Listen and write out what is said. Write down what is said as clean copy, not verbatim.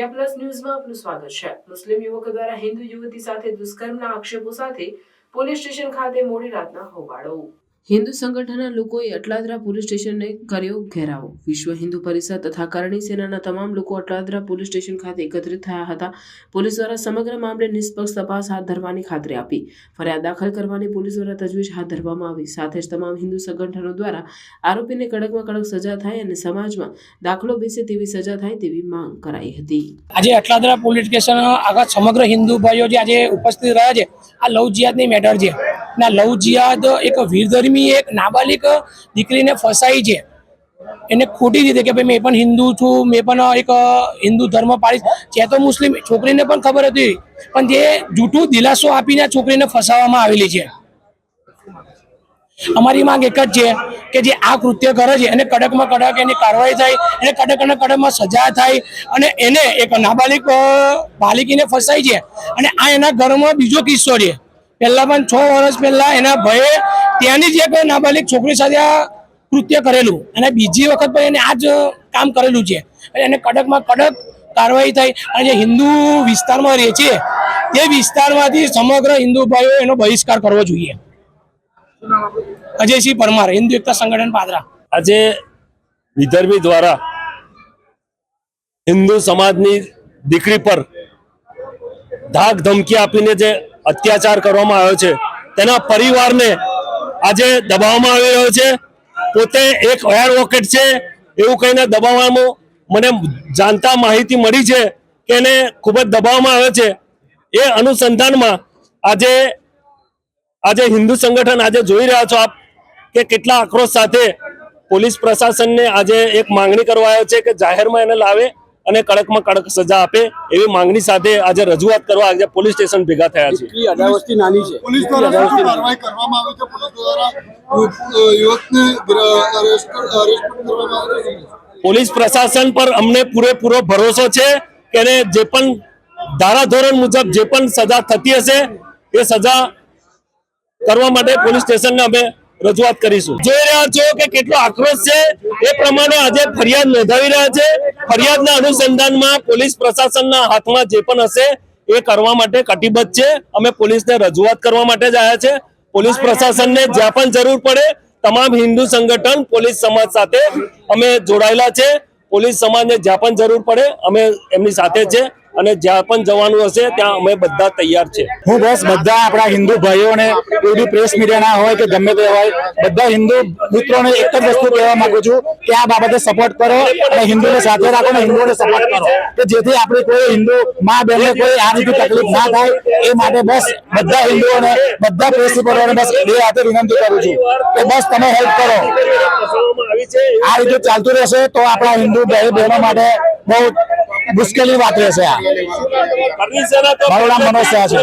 India plus news में आपનું સ્વાગત છે। મુસ્લિમ યુવક દ્વારા હિન્દુ યુવતી સાથે દુષ્કર્મના આક્ષેપો સાથે પોલીસ સ્ટેશન ખાતે મોડી રાતના હોબાળો। હિન્દુ સંગઠનના લોકોએ અટલાદરા પોલીસ સ્ટેશનને કર્યો ઘેરાવો। વિશ્વ હિન્દુ પરિષદ તથા કરણી સેનાના તમામ લોકો અટલાદરા પોલીસ સ્ટેશન ખાતે એકત્રિત થયા હતા। પોલીસ દ્વારા સમગ્ર મામલે નિષ્પક્ષ તપાસ હાથ ધરવાની ખાતરી આપી। ફરિયાદ દાખલ કરવાની પોલીસ દ્વારા તજવીજ હાથ ધરવામાં આવી। સાથે જ તમામ હિન્દુ સંગઠનો દ્વારા આરોપીને કડકમાં કડક સજા થાય અને સમાજમાં દાખલો બેસે તેવી સજા થાય તેવી માંગ કરાઈ હતી। આજે અટલાદરા પોલીસ સ્ટેશન આગળ સમગ્ર હિન્દુ ભાઈઓ જે આજે ઉપસ્થિત રહ્યા છે, આ લવ જિહાદની મેટર છે। ના લવ જિહાદ એક વીરધર્મી એક નાબાલિક દીકરીને ફસાઈ છે, એને ખોટી રીતે કે ભાઈ મેં પણ હિન્દુ છું, મેં પણ એક હિન્દુ ધર્મ પાળીશ, છે તો મુસ્લિમ, છોકરીને પણ ખબર હતી, પણ જે જૂઠું દિલાસો આપીને છોકરીને ફસાવવામાં આવેલી છે। અમારી માંગ એક જ છે કે જે આ કૃત્ય કરે છે એને કડકમાં કડક એની કાર્યવાહી થાય, એને કડકમાં કડકમાં સજા થાય અને એને એક નાબાલિક બાલિકીને ફસાઈ છે અને આ એના ઘરમાં બીજો કિસ્સો છે। પહેલા પણ 6 વર્ષ પહેલા એના ભાઈએ ત્યાંની જ એક નાબાલિક છોકરી સાથે આ કૃત્ય કરેલું અને બીજી વખત પણ એને આ જ કામ કરેલું છે। એને કડકમાં કડક કાર્યવાહી થાય અને જે હિન્દુ વિસ્તારમાં રહે છે તે વિસ્તારમાંથી સમગ્ર હિન્દુ ભાઈઓ એનો બહિષ્કાર કરવો જોઈએ। અજયસિંહ પરમાર, હિન્દુ એકતા સંગઠન પાદરા। આજે વિધર્મી દ્વારા હિન્દુ સમાજની દીકરી પર ધાક ધમકી આપીને જે અત્યાચાર કરવામાં આવ્યો છે તેના પરિવારને આજે દબાવવામાં આવી રહ્યો છે। પોતે એક એડવોકેટ છે એવું કહીને દબાવવામાં મને જાણતા માહિતી મળી છે કે એને ખૂબ જ દબાવવામાં આવે છે। એ અનુસંધાનમાં આજે હિન્દુ સંગઠન આજે જોઈ રહ્યા છો આપ કે કેટલા આક્રોશ સાથે પોલીસ પ્રશાસનને આજે એક માંગણી કરવા આવ્યો છે કે જાહેરમાં એને લાવે અને કડકમાં કડક સજા આપે એવી માંગણી સાથે આજે રજૂઆત કરવા આજે પોલીસ સ્ટેશન ભેગા થયા છે। પોલીસ દ્વારા કાર્યવાહી કરવામાં આવી છે, પોલીસ દ્વારા યુવકને અરેસ્ટ કરવામાં આવી છે। પોલીસ પ્રશાસન પર અમને પૂરેપૂરો ભરોસો છે કે એને જે પણ ધારાધોરણ મુજબ જે પણ સજા થતી હશે એ સજા કરવા માટે પોલીસ સ્ટેશનને અમે રજૂઆત કરીશું। જોઈ રહ્યા છો કે કેટલો આક્રોશ છે, એ પ્રમાણે આજે ફરિયાદ નોંધાવી રહ્યા છે। ફરિયાદના અનુસંધાનમાં પોલીસ પ્રશાસનના હાથમાં જે પણ હશે એ કરવા માટે કટિબદ્ધ છે। અમે પોલીસને રજૂઆત કરવા માટે જ આવ્યા છે। પોલીસ પ્રશાસનને જ્યાં પણ જરૂર પડે તમામ હિન્દુ સંગઠન પોલીસ સમાજ સાથે અમે જોડાયેલા છે। પોલીસ સમાજને જ્યાં પણ જરૂર પડે અમે એમની સાથે છે અને જ્યાં પણ જવાનું હશે ત્યાં અમે બધા તૈયાર છે। હું બસ બધા આપણા હિન્દુ ભાઈઓને, કોઈ બી પ્રેસ મીડિયાના હોય કે ગમે તે હોય, બધા હિન્દુ મિત્રોને એક જ વસ્તુ કહેવા માંગુ છું કે આ બાબતે સપોર્ટ કરો અને હિન્દુને સાથે રાખો અને હિન્દુઓને સપોર્ટ કરો કે જેથી આપણી કોઈ હિન્દુ મા બહેનને કોઈ આ રીતે તકલીફ ના થાય એ માટે બસ બધા હિન્દુઓને, બધા પ્રેસ રિપોર્ટરોને બસ બે હાથે વિનંતી કરું છું કે બસ તમે હેલ્પ કરો। આ રીતે ચાલતું રહેશે તો આપણા હિન્દુ ભાઈ બહેનો માટે બહુ મુશ્કેલી વાત રહેશે। આ મારું નામ મનોજ શાહ છે।